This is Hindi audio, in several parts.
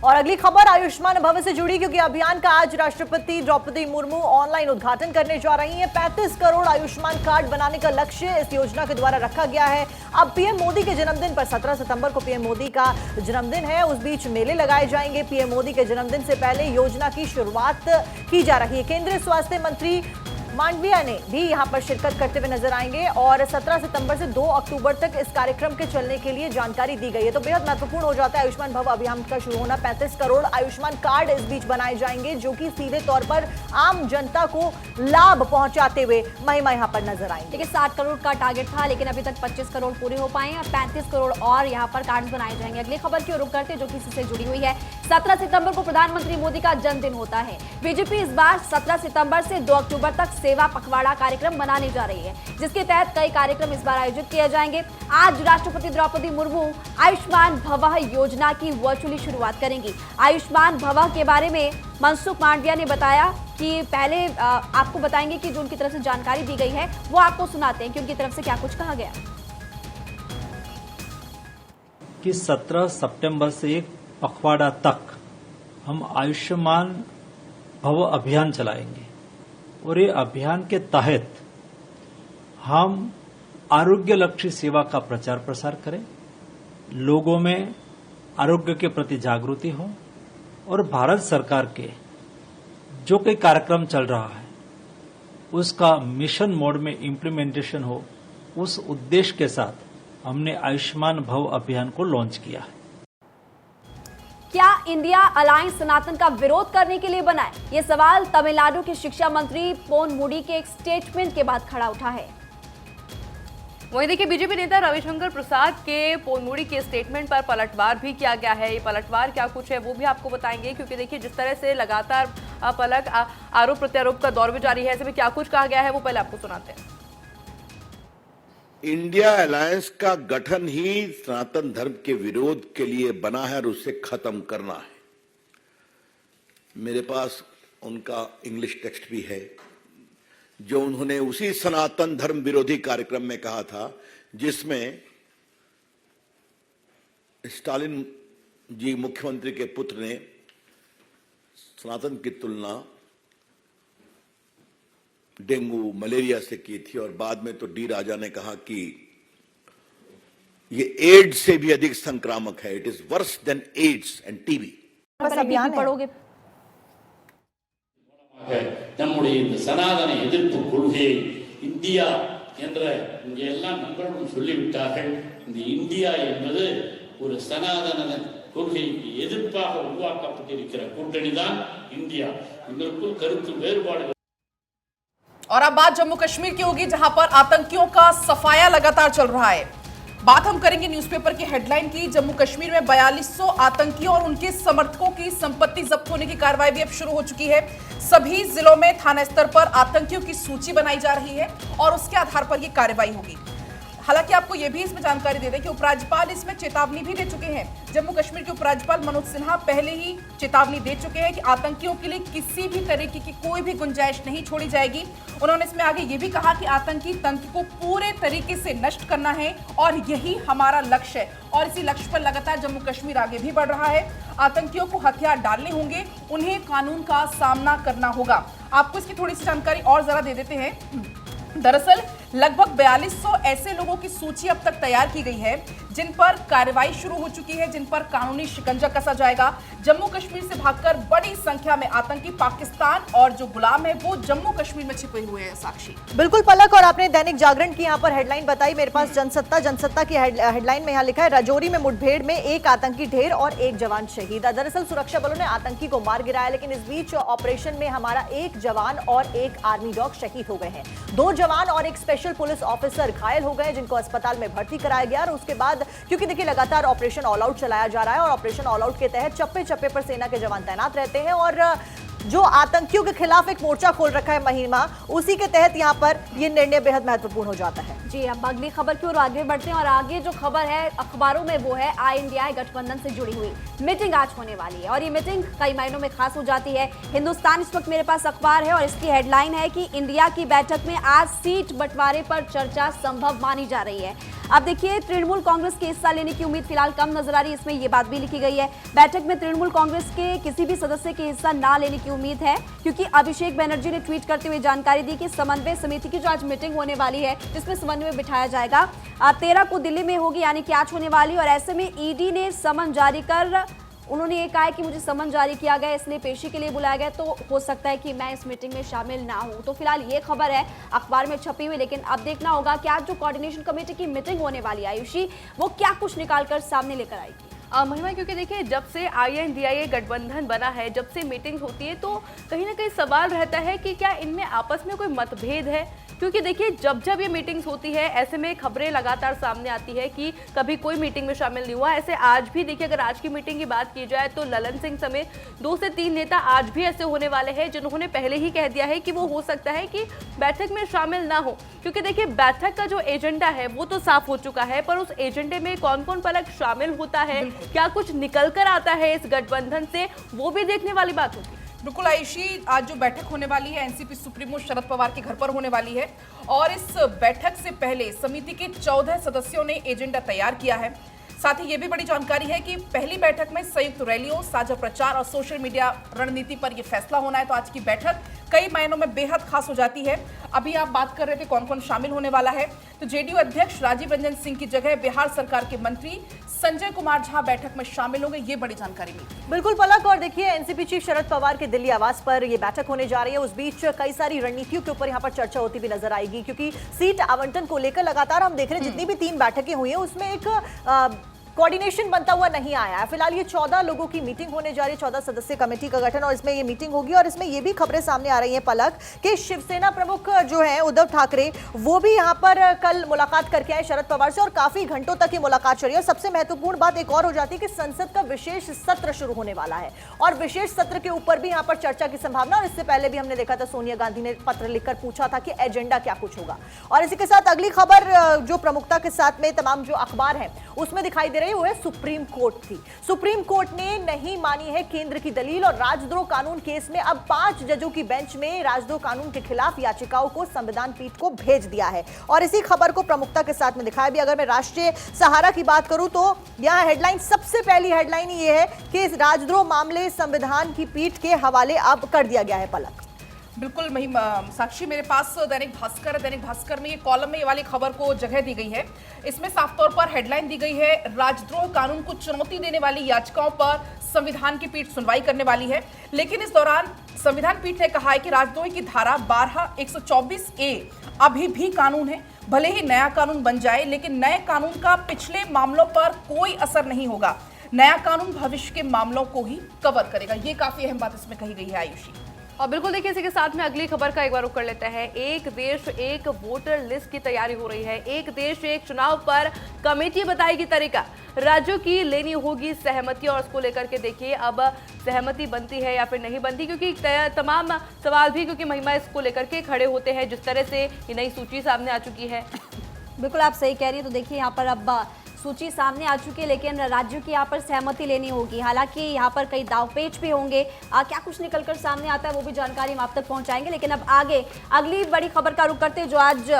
और अगली खबर आयुष्मान भव से जुड़ी, क्योंकि अभियान का आज राष्ट्रपति द्रौपदी मुर्मू ऑनलाइन उद्घाटन करने जा रही हैं। 35 करोड़ आयुष्मान कार्ड बनाने का लक्ष्य इस योजना के द्वारा रखा गया है। अब पीएम मोदी के जन्मदिन पर 17 सितंबर को पीएम मोदी का जन्मदिन है, उस बीच मेले लगाए जाएंगे। पीएम मोदी के जन्मदिन से पहले योजना की शुरुआत की जा रही है। केंद्रीय स्वास्थ्य मंत्री मांडविया ने भी यहां पर शिरकत करते हुए नजर आएंगे और 17 सितंबर से 2 अक्टूबर तक इस कार्यक्रम के चलने के लिए जानकारी दी गई है। तो बेहद महत्वपूर्ण हो जाता है आयुष्मान भव अभियान का शुरू होना। 35 करोड़ आयुष्मान कार्ड इस बीच बनाए जाएंगे, जो कि सीधे तौर पर आम जनता को लाभ पहुंचाते हुए महिमा यहां पर नजर आएंगे। देखिए 60 करोड़ का टारगेट था, लेकिन अभी तक 25 करोड़ पूरे हो पाए हैं। 35 करोड़ और यहां पर कार्ड बनाए जाएंगे। अगली खबर की रुख करते जो कि इससे जुड़ी हुई है। 17 सितंबर को प्रधानमंत्री मोदी का जन्मदिन होता है। बीजेपी इस बार 17 सितंबर से 2 अक्टूबर तक सेवा पखवाड़ा कार्यक्रम मनाने जा रही है, जिसके तहत कई कार्यक्रम इस बार आयोजित किए जाएंगे। आज राष्ट्रपति द्रौपदी मुर्मू आयुष्मान भव योजना की वर्चुअली शुरुआत करेंगी। आयुष्मान भव के बारे में मनसुख मांडविया ने बताया कि पहले आपको बताएंगे कि जो उनकी तरफ से जानकारी दी गई है वो आपको सुनाते हैं कि उनकी तरफ से क्या कुछ कहा गया कि 17 सितंबर से 1 पखवाड़ा तक हम आयुष्मान भव अभियान चलाएंगे और ये अभियान के तहत हम आरोग्य लक्ष्य सेवा का प्रचार प्रसार करें, लोगों में आरोग्य के प्रति जागृति हो और भारत सरकार के जो कोई कार्यक्रम चल रहा है उसका मिशन मोड में इम्प्लीमेंटेशन हो, उस उद्देश्य के साथ हमने आयुष्मान भव अभियान को लॉन्च किया है। क्या इंडिया अलायंस सनातन का विरोध करने के लिए बना है? ये सवाल तमिलनाडु के शिक्षा मंत्री पोनमुडी के एक स्टेटमेंट के बाद खड़ा उठा है। वहीं देखिए बीजेपी नेता रविशंकर प्रसाद के पोनमुडी के स्टेटमेंट पर पलटवार भी किया गया है। ये पलटवार क्या कुछ है वो भी आपको बताएंगे, क्योंकि देखिए जिस तरह से लगातार आरोप प्रत्यारोप का दौर भी जारी है, ऐसे में क्या कुछ कहा गया है वो पहले आपको सुनाते हैं। इंडिया अलायंस का गठन ही सनातन धर्म के विरोध के लिए बना है और उसे खत्म करना है। मेरे पास उनका इंग्लिश टेक्स्ट भी है, जो उन्होंने उसी सनातन धर्म विरोधी कार्यक्रम में कहा था जिसमें स्टालिन जी मुख्यमंत्री के पुत्र ने सनातन की तुलना डेंगू मलेरिया से की थी और बाद में तो डी राजा ने कहा कि ये एड्स से भी अधिक संक्रामक है, it is worse than AIDS and TB. बस अभियान पढ़ोगे। நம்முடைய இந்த சனாதன எதிர்ப்பு கொள்கையை இந்தியா என்ற இங்கே எல்லாம் நண்பர்களும் சொல்லிவிட்டார்கள். இந்த இந்தியா என்பது ஒரு சனாதன கொள்கைக்கு எதிர்ப்பாக உருவாக்கப்பட்டிருக்கிற கூட்டணி தான் இந்தியா. இதற்குள் கருத்து வேறுபாடு। और अब बात जम्मू कश्मीर की होगी, जहां पर आतंकियों का सफाया लगातार चल रहा है। बात हम करेंगे न्यूज़पेपर की हेडलाइन की। जम्मू कश्मीर में 4200 आतंकियों और उनके समर्थकों की संपत्ति जब्त होने की कार्रवाई भी अब शुरू हो चुकी है। सभी जिलों में थाना स्तर पर आतंकियों की सूची बनाई जा रही है और उसके आधार पर यह कार्रवाई होगी। हालांकि आपको यह भी इसमें जानकारी दे दें कि उपराज्यपाल इसमें चेतावनी भी दे चुके हैं। जम्मू कश्मीर के उपराज्यपाल मनोज सिन्हा पहले ही चेतावनी दे चुके हैं कि आतंकियों के लिए किसी भी तरीके की कोई भी गुंजाइश नहीं छोड़ी जाएगी। उन्होंने इसमें आगे ये भी कहा कि आतंकी तंत्र को पूरे तरीके से नष्ट करना है और यही हमारा लक्ष्य है और इसी लक्ष्य पर लगातार जम्मू कश्मीर आगे भी बढ़ रहा है। आतंकियों को हथियार डालने होंगे, उन्हें कानून का सामना करना होगा। आपको इसकी थोड़ी सी जानकारी और जरा दे देते हैं। दरअसल लगभग 4200 ऐसे लोगों की सूची अब तक तैयार की गई है जिन पर कार्रवाई शुरू हो चुकी है, जिन पर कानूनी शिकंजा कसा जाएगा। जम्मू कश्मीर से भागकर बड़ी संख्या में आतंकी पाकिस्तान और जो गुलाम है वो जम्मू कश्मीर में छिपे हुए हैं। साक्षी बिल्कुल पलक, और आपने दैनिक जागरण की यहाँ पर हेडलाइन बताई। मेरे पास जनसत्ता की हेडलाइन में यहाँ लिखा है, राजौरी में मुठभेड़ में 1 आतंकी ढेर और 1 जवान शहीद। दरअसल सुरक्षा बलों ने आतंकी को मार गिराया, लेकिन इस बीच ऑपरेशन में हमारा 1 जवान और 1 आर्मी डॉग शहीद हो गए हैं। 2 जवान और 1 स्पेशल पुलिस ऑफिसर घायल हो गए, जिनको अस्पताल में भर्ती कराया गया। और उसके बाद क्योंकि देखिए लगातार ऑपरेशन ऑल आउट चलाया जा रहा है और ऑपरेशन ऑल आउट के तहत चप्पे चप्पे पर सेना के जवान तैनात रहते हैं और जो आतंकियों के खिलाफ एक मोर्चा खोल रखा है महिमा, उसी के तहत यहाँ पर यह निर्णय बेहद महत्वपूर्ण हो जाता है। जी, अब अगली खबर की ओर आगे बढ़ते हैं और आगे जो खबर है अखबारों में वो है इंडिया गठबंधन से जुड़ी हुई मीटिंग आज होने वाली है और ये मीटिंग कई मायनों में खास हो जाती है। हिंदुस्तान इस वक्त मेरे पास अखबार है और इसकी हेडलाइन है कि इंडिया की बैठक में आज सीट बंटवारे पर चर्चा संभव मानी जा रही है। अब देखिए, तृणमूल कांग्रेस के हिस्सा लेने की उम्मीद फिलहाल कम नजर आ रही है। इसमें ये बात भी लिखी गई है, बैठक में तृणमूल कांग्रेस के किसी भी सदस्य के हिस्सा ना लेने की उम्मीद है, क्योंकि अभिषेक बनर्जी ने ट्वीट करते हुए जानकारी दी कि समन्वय समिति की जो आज मीटिंग होने वाली है, जिसमें समन्वय बिठाया जाएगा, 13 को दिल्ली में होगी, यानी कि आज होने वाली। और ऐसे में ईडी ने समन जारी कर उन्होंने ये कहा है कि मुझे समन जारी किया गया, इसलिए पेशी के लिए बुलाया गया, तो हो सकता है कि मैं इस मीटिंग में शामिल ना हूं। तो फिलहाल ये खबर है अखबार में छपी हुई, लेकिन अब देखना होगा कि आज जो कोऑर्डिनेशन कमेटी की मीटिंग होने वाली है आयुषी, वो क्या कुछ निकालकर सामने लेकर आएगी। महिमा, क्योंकि देखिए जब से INDIA गठबंधन बना है, जब से मीटिंग होती है, तो कहीं ना कहीं सवाल रहता है कि क्या इनमें आपस में कोई मतभेद है। क्योंकि देखिए जब जब ये मीटिंग्स होती है, ऐसे में खबरें लगातार सामने आती है कि कभी कोई मीटिंग में शामिल नहीं हुआ। ऐसे आज भी देखिए, अगर आज की मीटिंग की बात की जाए तो ललन सिंह समेत 2 से 3 नेता आज भी ऐसे होने वाले हैं जिन्होंने पहले ही कह दिया है कि वो हो सकता है कि बैठक में शामिल ना हो। क्योंकि देखिए बैठक का जो एजेंडा है वो तो साफ हो चुका है, पर उस एजेंडे में कौन कौन पलक शामिल होता है, क्या कुछ निकल कर आता है इस गठबंधन से, वो भी देखने वाली बात होगी। बिल्कुल आयुषी, आज जो बैठक होने वाली है एनसीपी सुप्रीमो शरद पवार के घर पर होने वाली है, और इस बैठक से पहले समिति के 14 सदस्यों ने एजेंडा तैयार किया है। साथ ही ये भी बड़ी जानकारी है कि पहली बैठक में संयुक्त रैलियों, साझा प्रचार और सोशल मीडिया रणनीति पर यह फैसला होना है। तो आज की बैठक कई मायनों में बेहद खास हो जाती है। अभी आप बात कर रहे थे कौन कौन शामिल होने वाला है, तो जेडीयू अध्यक्ष राजीव रंजन सिंह की जगह बिहार सरकार के मंत्री संजय कुमार झा बैठक में शामिल होंगे, ये बड़ी जानकारी मिली। बिल्कुल पलक, और देखिए एनसीपी चीफ शरद पवार के दिल्ली आवास पर यह बैठक होने जा रही है। उस बीच कई सारी रणनीतियों के ऊपर यहाँ पर चर्चा होती भी नजर आएगी, क्योंकि सीट आवंटन को लेकर लगातार हम देख रहे हैं जितनी भी 3 बैठकें हुई है उसमें एक कोऑर्डिनेशन बनता हुआ नहीं आया है। फिलहाल ये 14 लोगों की मीटिंग होने जा रही है, 14 सदस्य कमेटी का गठन, और इसमें ये मीटिंग होगी। और इसमें ये भी खबरें सामने आ रही हैं पलक कि शिवसेना प्रमुख जो है उद्धव ठाकरे, वो भी यहाँ पर कल मुलाकात करके आए शरद पवार से, और काफी घंटों तक ये मुलाकात चली। और सबसे महत्वपूर्ण बात एक और हो जाती है कि संसद का विशेष सत्र शुरू होने वाला है, और विशेष सत्र के ऊपर भी यहाँ पर चर्चा की संभावना। और इससे पहले भी हमने देखा था सोनिया गांधी ने पत्र लिखकर पूछा था कि एजेंडा क्या कुछ होगा। और इसी के साथ अगली खबर जो प्रमुखता के साथ में तमाम जो अखबार है उसमें दिखाई दे रही है वो है सुप्रीम कोर्ट थी। सुप्रीम कोर्ट ने नहीं मानी है केंद्र की दलील, और राजद्रोह कानून केस में अब 5 जजों की बेंच में राजद्रोह कानून के खिलाफ याचिकाओं को संविधान पीठ को भेज दिया है। और इसी खबर को प्रमुखता के साथ में दिखाया भी। अगर मैं राष्ट्रीय सहारा की बात करूं तो यहां हेडलाइन, सबसे पहली हेडलाइन ये है कि इस राजद्रोह मामले संविधान की पीठ के हवाले अब कर दिया गया है पलक। बिल्कुल साक्षी, मेरे पास दैनिक भास्कर में ये कॉलम में ये वाली खबर को जगह दी गई है। इसमें साफ तौर पर हेडलाइन दी गई है, राजद्रोह कानून को चुनौती देने वाली याचिकाओं पर संविधान की पीठ सुनवाई करने वाली है। लेकिन इस दौरान संविधान पीठ ने कहा है कि राजद्रोह की धारा 12(124)A अभी भी कानून है। भले ही नया कानून बन जाए, लेकिन नए कानून का पिछले मामलों पर कोई असर नहीं होगा। नया कानून भविष्य के मामलों को ही कवर करेगा। ये काफी अहम बात इसमें कही गई है आयुषी। और बिल्कुल देखिए, इसी के साथ में अगली खबर का एक बार रुख कर लेते हैं। एक देश एक वोटर लिस्ट की तैयारी हो रही है। एक देश एक चुनाव पर कमेटी बताएगी तरीका, राज्यों की लेनी होगी सहमति, और उसको लेकर के देखिए अब सहमति बनती है या फिर नहीं बनती, क्योंकि तमाम सवाल भी क्योंकि महिमा इसको लेकर के खड़े होते हैं जिस तरह से ये नई सूची सामने आ चुकी है। बिल्कुल आप सही कह रही है। तो देखिए यहाँ पर अब सूची सामने आ चुकी है, लेकिन राज्यों की यहाँ पर सहमति लेनी होगी। हालांकि यहाँ पर कई दावपेच भी होंगे, क्या कुछ निकलकर सामने आता है वो भी जानकारी हम आप तक पहुंचाएंगे। लेकिन अब आगे अगली बड़ी खबर का रुख करते हैं, जो आज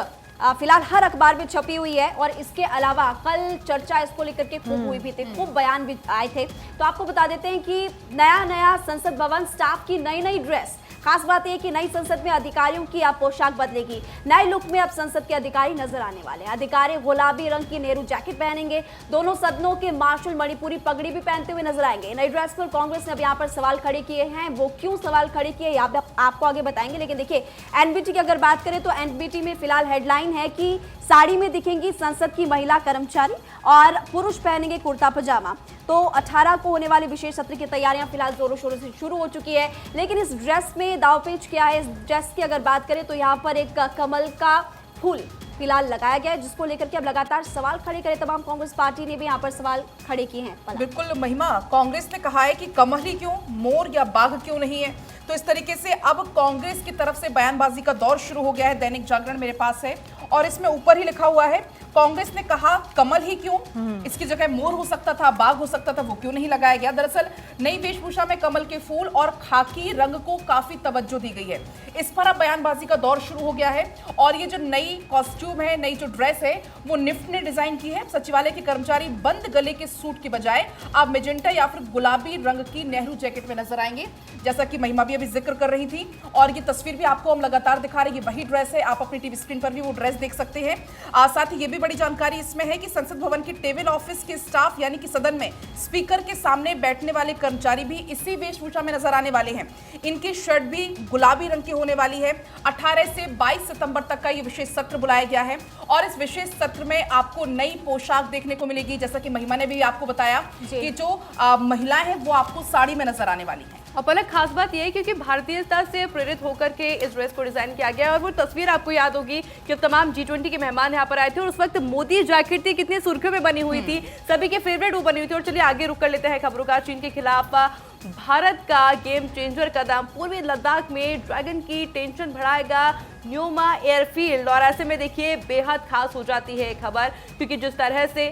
फिलहाल हर अखबार में छपी हुई है, और इसके अलावा कल चर्चा इसको लेकर के खूब हुई भी थी, खूब बयान भी आए थे। तो आपको बता देते हैं कि नया संसद भवन, स्टाफ की नई ड्रेस। खास बात यह कि नई संसद में अधिकारियों की अब पोशाक बदलेगी। नए लुक में अब संसद के अधिकारी नजर आने वाले हैं। अधिकारी गुलाबी रंग की नेहरू जैकेट पहनेंगे। दोनों सदनों के मार्शल मणिपुरी पगड़ी भी पहनते हुए नजर आएंगे। नई ड्रेस पर कांग्रेस ने अब यहाँ पर सवाल खड़े किए हैं। वो क्यों सवाल खड़े किए आपको आगे बताएंगे। लेकिन देखिए एनबीटी की अगर बात करें तो एनबीटी में फिलहाल हेडलाइन है कि साड़ी में दिखेंगी संसद की महिला कर्मचारी और पुरुष पहनेंगे कुर्ता पजामा। तो 18 को होने वाली विशेष सत्र की तैयारियां फिलहाल जोरों शोरों से शुरू हो चुकी है। लेकिन इस ड्रेस में दावपेच क्या है, इस ड्रेस की अगर बात करें तो यहाँ पर एक कमल का फूल फिलहाल लगाया गया है, जिसको लेकर के अब लगातार सवाल खड़े करे तमाम कांग्रेस पार्टी ने भी यहाँ पर सवाल खड़े किए हैं। बिल्कुल महिमा, कांग्रेस ने कहा है कि कमल ही क्यों, मोर या बाघ क्यों नहीं है। तो इस तरीके से अब कांग्रेस की तरफ से बयानबाजी का दौर शुरू हो गया है। दैनिक जागरण मेरे पास है और इसमें ऊपर ही लिखा हुआ है, कांग्रेस ने कहा कमल ही क्यों, इसकी जगह मोर हो सकता था, बाघ हो सकता था, वो क्यों नहीं लगाया गया। दरअसल नई वेशभूषा में कमल के फूल और खाकी रंग को काफी तवज्जो दी गई है। इस पर अब बयानबाजी का दौर शुरू हो गया है और ये जो नई कॉस्ट्यूम है, नई जो ड्रेस है, वो निफ्ट ने डिजाइन की है। सचिवालय के कर्मचारी बंद गले के सूट की बजाय अब मेजेंटा या फिर गुलाबी रंग की नेहरू जैकेट में नजर आएंगे, जैसा कि महिमा भी अभी जिक्र कर रही थी। और ये तस्वीर भी आपको हम लगातार दिखा रहे हैं, ये वही ड्रेस है, आप अपनी टीवी स्क्रीन पर भी वो ड्रेस देख सकते हैं। साथ ही ये भी बड़ी जानकारी इसमें है कि संसद भवन के टेबल ऑफिस के स्टाफ यानी कि सदन में स्पीकर के सामने बैठने वाले कर्मचारी भी इसी वेशभूषा में नजर आने वाले हैं। इनकी शर्ट भी गुलाबी रंग की होने वाली है। 18 से 22 सितंबर तक का ये विशेष सत्र बुलाया गया है और इस विशेष सत्र में आपको नई पोशाक देखने को मिलेगी। जैसा कि महिमा ने भी आपको बताया कि जो महिलाएं हैं वो आपको साड़ी में नजर आने वाली हैं। और पलक, खास बात यह है क्योंकि भारतीयता से प्रेरित होकर के इस ड्रेस को डिजाइन किया गया है। और वो तस्वीर आपको याद होगी कि तमाम G20 के मेहमान यहाँ पर आए थे और उस वक्त मोदी जैकेट थी, कितनी सुर्खियों में बनी हुई थी, सभी के फेवरेट वो बनी हुई थी। और चलिए आगे रुक कर लेते हैं खबरों का। चीन के खिलाफ भारत का गेम चेंजर कदम, पूर्वी लद्दाख में ड्रैगन की टेंशन बढ़ाएगा न्योमा एयरफील्ड। और ऐसे में देखिए बेहद खास हो जाती है खबर, क्योंकि जिस तरह से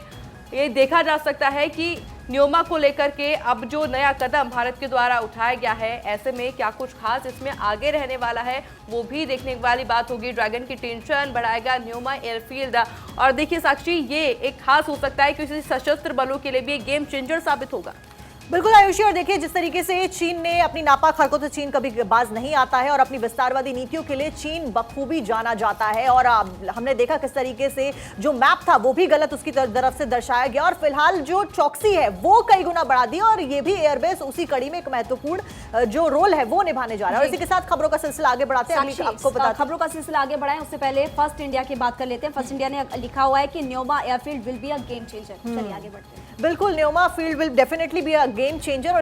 ये देखा जा सकता है कि न्योमा को लेकर के अब जो नया कदम भारत के द्वारा उठाया गया है, ऐसे में क्या कुछ खास इसमें आगे रहने वाला है वो भी देखने वाली बात होगी। ड्रैगन की टेंशन बढ़ाएगा न्योमा एयरफील्ड। और देखिए साक्षी, ये एक खास हो सकता है किसी सशस्त्र बलों के लिए भी एक गेम चेंजर साबित होगा। बिल्कुल आयुषी, और देखिए जिस तरीके से चीन ने अपनी नापाक हरकतों से चीन कभी बाज नहीं आता है और अपनी विस्तारवादी नीतियों के लिए चीन बखूबी जाना जाता है। और हमने देखा किस तरीके से जो मैप था वो भी गलत उसकी तरफ से दर्शाया गया और फिलहाल जो चौकसी है वो कई गुना बढ़ा दी और ये भी एयरबेस उसी कड़ी में एक महत्वपूर्ण जो रोल है वो निभाने जा रहा है। और इसी के साथ खबरों का सिलसिला आगे बढ़ाते हैं। आपको बता खबरों का सिलसिला आगे बढ़ाएं उससे पहले फर्स्ट इंडिया की बात कर लेते हैं। फर्स्ट इंडिया ने लिखा हुआ है कि Nyoma airfield will be a game changer. चलिए आगे बढ़ते हैं। बिल्कुल, Nyoma field will definitely be a game changer.